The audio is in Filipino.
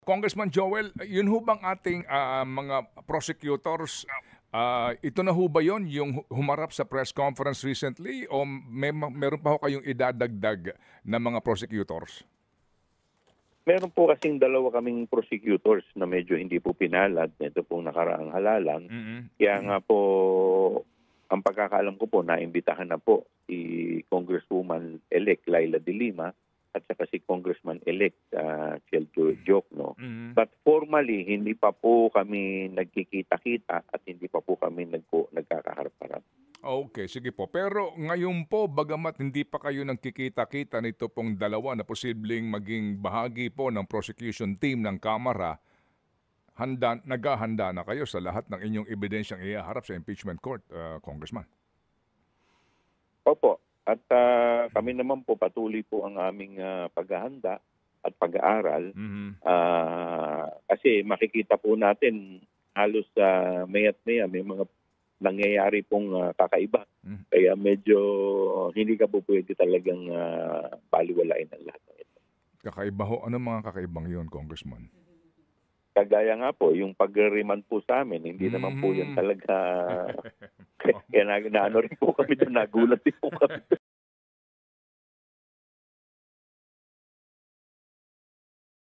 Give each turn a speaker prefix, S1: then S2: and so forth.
S1: Congressman Joel, yun ho bang ating mga prosecutors, ito na ho ba yun yung humarap sa press conference recently o meron pa ho kayong idadagdag na mga prosecutors?
S2: Meron po kasing dalawa kaming prosecutors na medyo hindi po pinalad nito pong nakaraang halalan. Kaya nga po, ang pagkakaalam ko po, naimbitahan na po si Congresswoman-elect Laila De Lima at saka si Congressman-elect Chel Diokno. But formally, hindi pa po kami nagkikita-kita at hindi pa po kami nagkakaharap-harap.
S1: Okay, sige po. Pero ngayon po, bagamat hindi pa kayo nagkikita-kita nito pong dalawa na posibleng maging bahagi po ng prosecution team ng Kamara, naghahanda na kayo sa lahat ng inyong ebidensyang ihaharap sa impeachment court, Congressman?
S2: Opo. At kami naman po patuloy po ang aming paghahanda at pag-aaral. Kasi makikita po natin halos maya't maya may mga nangyayari pong kakaiba. Kaya medyo hindi ka po pwede talagang baliwalain ang lahat ng ito.
S1: Kakaiba ho? Ano mga kakaibang yun, Congressman?
S2: Kagaya nga po, yung pag-remand po sa amin, hindi naman po yan talaga. Kaya naano rin po kami doon, nagulat din po kami.